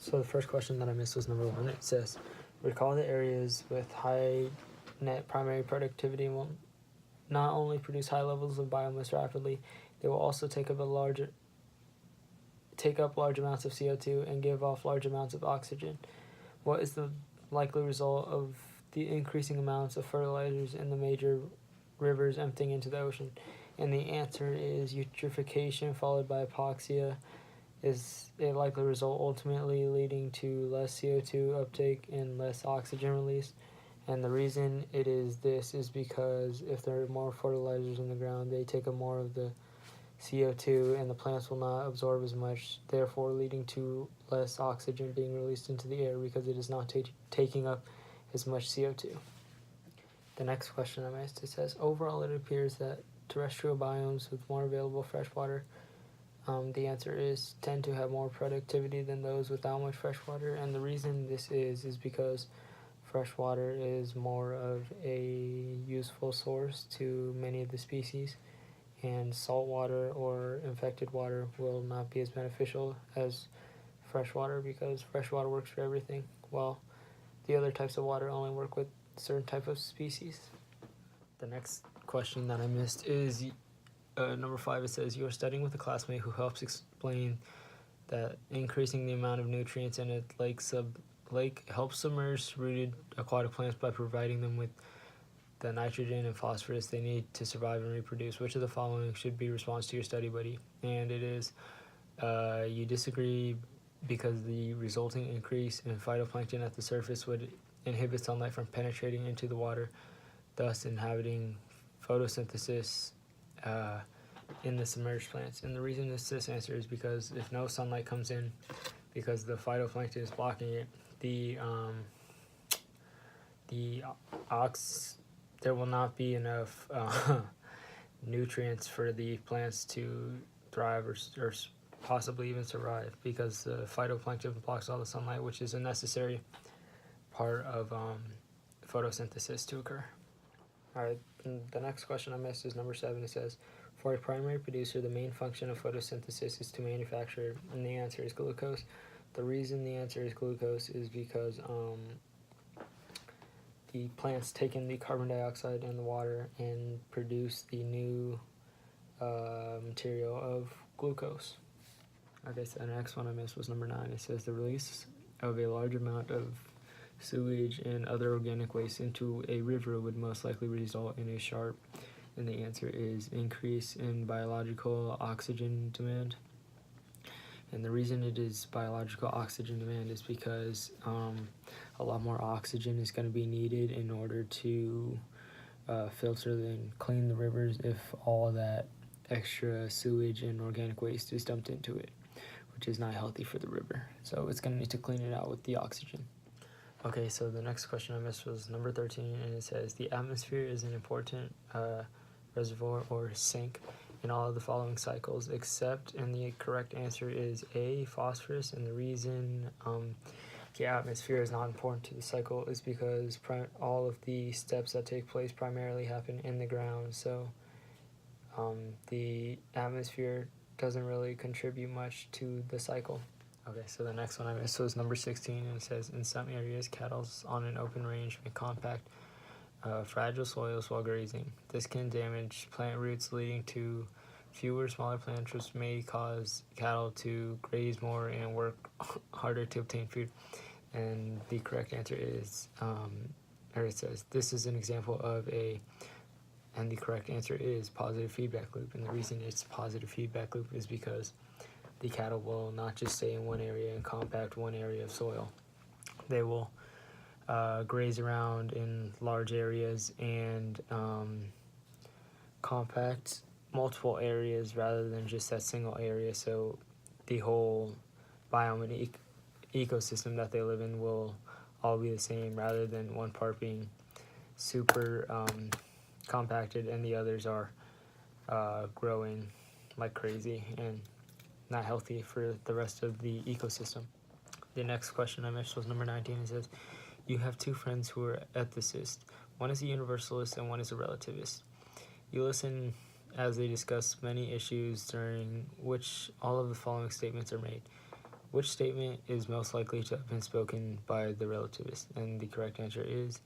So the first question that I missed was number 1. It says, recall the areas with high net primary productivity will not only produce high levels of biomass rapidly, they will also take up large amounts of CO2 and give off large amounts of oxygen. What is the likely result of the increasing amounts of fertilizers in the major rivers emptying into the ocean? And the answer is eutrophication followed by hypoxia is a likely result, ultimately leading to less CO2 uptake and less oxygen release. And the reason it is this is because if there are more fertilizers in the ground, they take up more of the CO2 and the plants will not absorb as much, therefore leading to less oxygen being released into the air because it is not taking up as much CO2. The next question I asked, it says, overall it appears that terrestrial biomes with more available fresh water, the answer is tend to have more productivity than those without much fresh water. And the reason this is because fresh water is more of a useful source to many of the species, and salt water or infected water will not be as beneficial as fresh water because fresh water works for everything, while the other types of water only work with certain type of species. The next question that I missed is number 5. It says, you are studying with a classmate who helps explain that increasing the amount of nutrients in a lake helps submerge rooted aquatic plants by providing them with the nitrogen and phosphorus they need to survive and reproduce. Which of the following should be response to your study buddy? And it is, you disagree because the resulting increase in phytoplankton at the surface would inhibit sunlight from penetrating into the water, thus inhibiting photosynthesis in the submerged plants. And the reason this answer is because if no sunlight comes in, because the phytoplankton is blocking it, there will not be enough nutrients for the plants to thrive or possibly even survive, because the phytoplankton blocks all the sunlight, which is a necessary part of photosynthesis to occur. Alright, the next question I missed is number 7. It says, for a primary producer, the main function of photosynthesis is to manufacture, and the answer is glucose. The reason the answer is glucose is because the plants take in the carbon dioxide and the water and produce the new material of glucose. Okay, so the next one I missed was number 9. It says, the release of a large amount of sewage and other organic waste into a river would most likely result in a sharp, and the answer is increase in biological oxygen demand. And the reason it is biological oxygen demand is because a lot more oxygen is going to be needed in order to filter and clean the rivers if all that extra sewage and organic waste is dumped into it, which is not healthy for the river. So it's going to need to clean it out with the oxygen. Okay, so the next question I missed was number 13, and it says, the atmosphere is an important reservoir or sink in all of the following cycles except, and the correct answer is A, phosphorus. And the reason the atmosphere is not important to the cycle is because all of the steps that take place primarily happen in the ground, so the atmosphere doesn't really contribute much to the cycle. Okay, so the next one I missed was number 16, and it says, in some areas, cattle on an open range may compact fragile soils while grazing. This can damage plant roots, leading to fewer smaller plants, which may cause cattle to graze more and work harder to obtain food. And the correct answer is, or it says, this is an example of and the correct answer is positive feedback loop. And the reason it's positive feedback loop is because the cattle will not just stay in one area and compact one area of soil. They will graze around in large areas and compact multiple areas rather than just that single area, so the whole biome and ecosystem that they live in will all be the same, rather than one part being super compacted and the others are growing like crazy and not healthy for the rest of the ecosystem. The next question I missed was number 19. It says, you have two friends who are ethicists. One is a universalist and one is a relativist. You listen as they discuss many issues during which all of the following statements are made. which statement is most likely to have been spoken by the relativist? And the correct answer is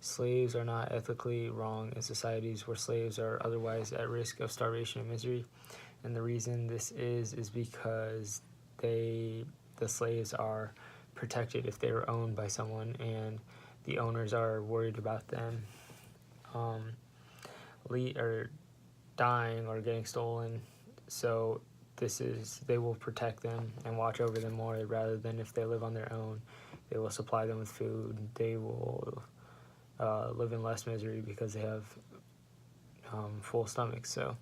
slaves are not ethically wrong in societies where slaves are otherwise at risk of starvation and misery. And the reason this is because the slaves are protected if they were owned by someone, and the owners are worried about them or dying or getting stolen. So they will protect them and watch over them more, rather than if they live on their own. They will supply them with food. They will live in less misery because they have full stomachs. So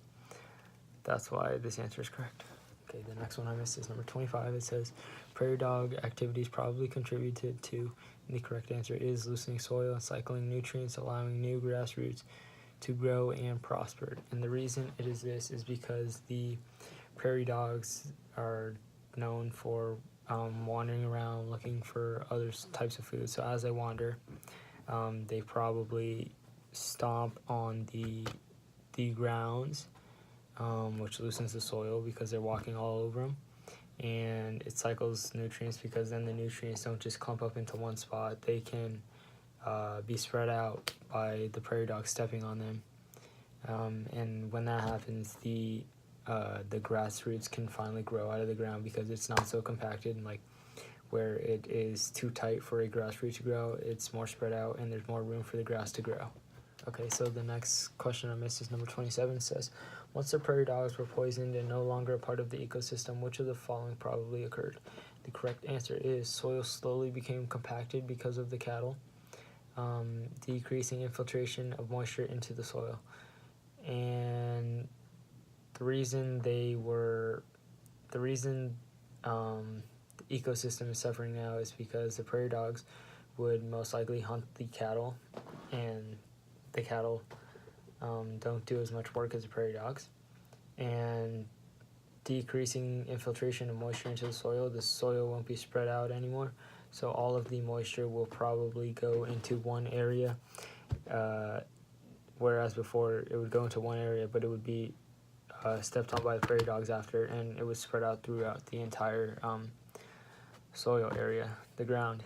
that's why this answer is correct. Okay, the next one I missed is number 25. It says prairie dog activities probably contributed to, and the correct answer is loosening soil and cycling nutrients, allowing new grass roots to grow and prosper. And the reason it is this is because the prairie dogs are known for wandering around looking for other types of food. So as they wander, they probably stomp on the grounds, which loosens the soil because they're walking all over them, and it cycles nutrients because then the nutrients don't just clump up into one spot. They can be spread out by the prairie dog stepping on them, and when that happens, the grass roots can finally grow out of the ground because it's not so compacted, and like where it is too tight for a grass root to grow, it's more spread out and there's more room for the grass to grow. Okay, so the next question I missed is number 27. It says, once the prairie dogs were poisoned and no longer a part of the ecosystem, which of the following probably occurred? The correct answer is soil slowly became compacted because of the cattle, decreasing infiltration of moisture into the soil. And the reason the ecosystem is suffering now is because the prairie dogs would most likely hunt the cattle, and the cattle don't do as much work as the prairie dogs. And decreasing infiltration of moisture into the soil won't be spread out anymore, so all of the moisture will probably go into one area, whereas before it would go into one area, but it would be stepped on by the prairie dogs after, and it was spread out throughout the entire soil area, the ground.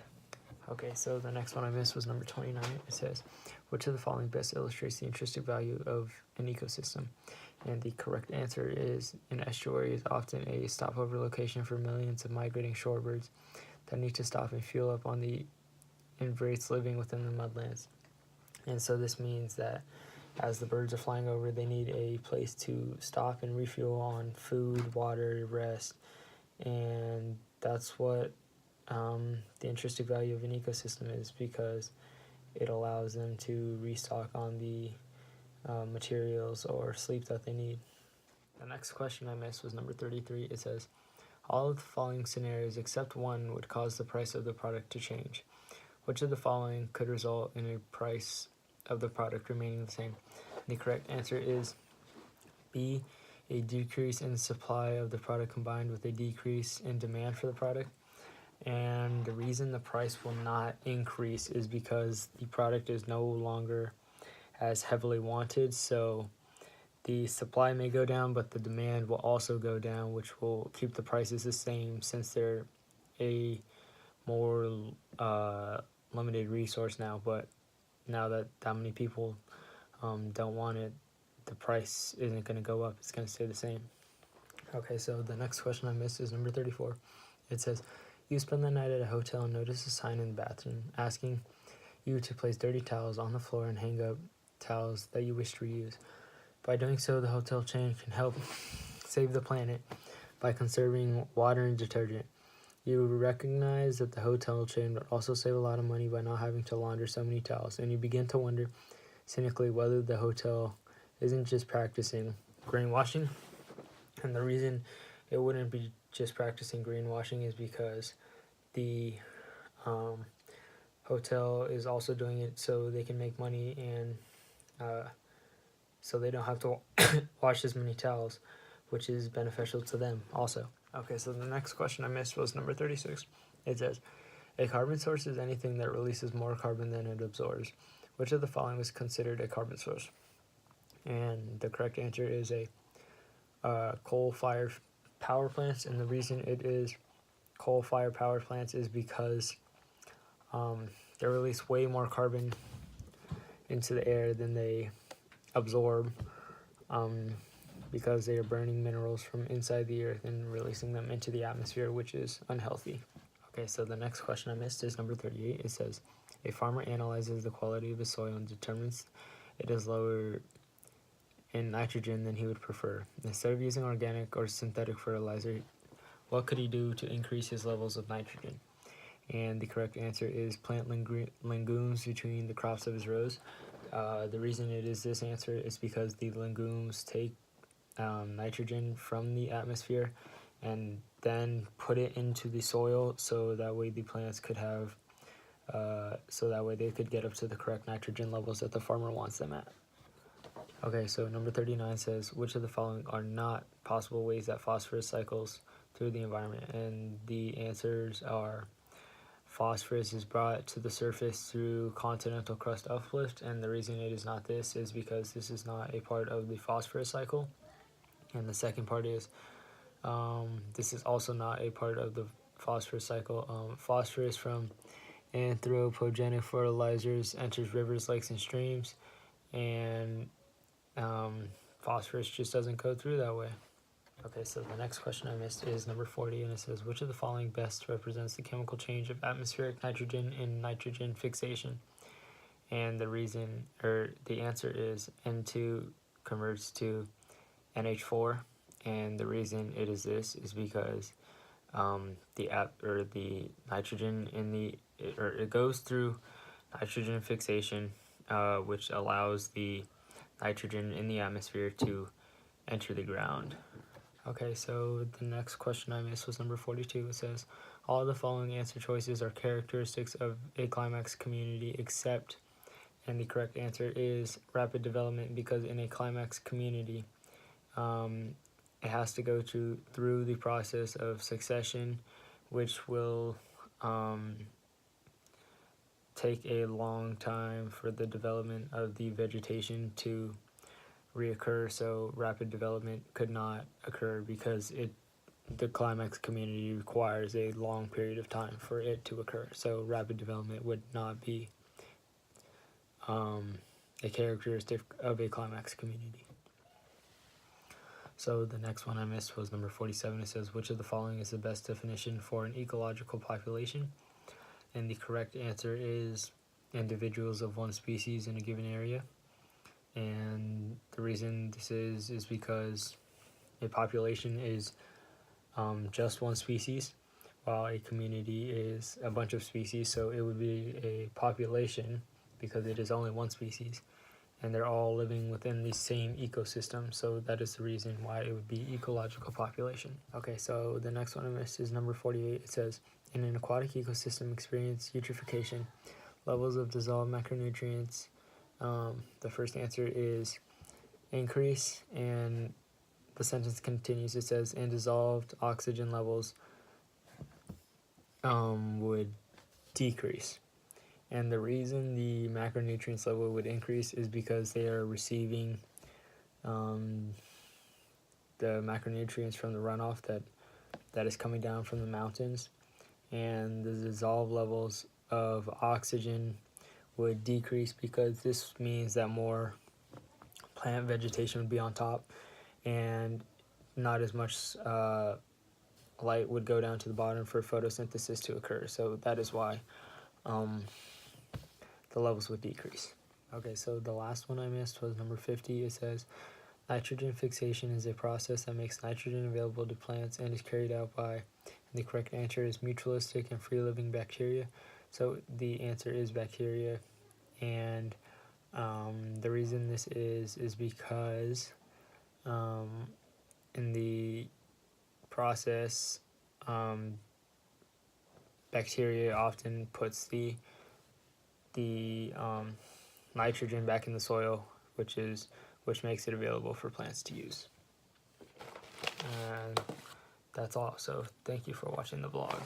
Okay, so the next one I missed was number 29. It says, which of the following best illustrates the intrinsic value of an ecosystem? And the correct answer is an estuary is often a stopover location for millions of migrating shorebirds that need to stop and fuel up on the invertebrates living within the mudlands. And so this means that as the birds are flying over, they need a place to stop and refuel on food, water, rest, and that's what the intrinsic value of an ecosystem is, because it allows them to restock on the materials or sleep that they need. The next question I missed was number 33. It says, all of the following scenarios except one would cause the price of the product to change. Which of the following could result in a price of the product remaining the same? The correct answer is B, a decrease in supply of the product combined with a decrease in demand for the product. And the reason the price will not increase is because the product is no longer as heavily wanted, so the supply may go down, but the demand will also go down, which will keep the prices the same since they're a more limited resource now. But now that many people don't want it, the price isn't going to go up. It's going to stay the same. Okay, so the next question I missed is number 34. It says, you spend the night at a hotel and notice a sign in the bathroom asking you to place dirty towels on the floor and hang up towels that you wish to reuse. By doing so, the hotel chain can help save the planet by conserving water and detergent. You recognize that the hotel chain would also save a lot of money by not having to launder so many towels, and you begin to wonder cynically whether the hotel isn't just practicing greenwashing. And the reason it wouldn't be just practicing greenwashing is because the hotel is also doing it so they can make money, and so they don't have to wash as many towels, which is beneficial to them also. Okay, so the next question I missed was number 36. It says, a carbon source is anything that releases more carbon than it absorbs. Which of the following is considered a carbon source? And the correct answer is a coal-fired power plants, and the reason it is coal-fired power plants is because they release way more carbon into the air than they absorb, because they are burning minerals from inside the earth and releasing them into the atmosphere, which is unhealthy. Okay, so the next question I missed is number 38. It says, a farmer analyzes the quality of his soil and determines it is lower in nitrogen than he would prefer. Instead of using organic or synthetic fertilizer, what could he do to increase his levels of nitrogen? And the correct answer is plant legumes between the crops of his rows. The reason it is this answer is because the legumes take nitrogen from the atmosphere and then put it into the soil, so that way the plants could have, so that way they could get up to the correct nitrogen levels that the farmer wants them at. Okay, so number 39 says, which of the following are not possible ways that phosphorus cycles through the environment? And the answers are: phosphorus is brought to the surface through continental crust uplift, and the reason it is not this is because this is not a part of the phosphorus cycle. And the second part is, this is also not a part of the phosphorus cycle. Phosphorus from anthropogenic fertilizers enters rivers, lakes, and streams, and phosphorus just doesn't go through that way. Okay, so the next question I missed is number 40, and it says, which of the following best represents the chemical change of atmospheric nitrogen in nitrogen fixation? And the reason, or the answer is N2 converts to NH4, and the reason it is this is because the nitrogen in it goes through nitrogen fixation, which allows the nitrogen in the atmosphere to enter the ground. Okay, so the next question I missed was number 42. It says, all of the following answer choices are characteristics of a climax community except, and the correct answer is rapid development, because in a climax community, it has to go through the process of succession, which will take a long time for the development of the vegetation to reoccur. So rapid development could not occur because the climax community requires a long period of time for it to occur. So rapid development would not be a characteristic of a climax community. So the next one I missed was number 47. It says, which of the following is the best definition for an ecological population? And the correct answer is individuals of one species in a given area. And the reason this is because a population is just one species, while a community is a bunch of species. So it would be a population because it is only one species, and they're all living within the same ecosystem. So that is the reason why it would be ecological population. Okay, so the next one I missed is number 48. It says, in an aquatic ecosystem experience eutrophication, levels of dissolved macronutrients. The first answer is increase, and the sentence continues. It says, and dissolved oxygen levels would decrease. And the reason the macronutrients level would increase is because they are receiving the macronutrients from the runoff that is coming down from the mountains, and the dissolved levels of oxygen would decrease because this means that more plant vegetation would be on top, and not as much light would go down to the bottom for photosynthesis to occur. So that is why the levels would decrease. Okay, so the last one I missed was number 50. It says, nitrogen fixation is a process that makes nitrogen available to plants and is carried out by, and the correct answer is mutualistic and free-living bacteria. So the answer is bacteria, and the reason this is because in the process, bacteria often puts the nitrogen back in the soil, which makes it available for plants to use. And that's all. So thank you for watching the vlog.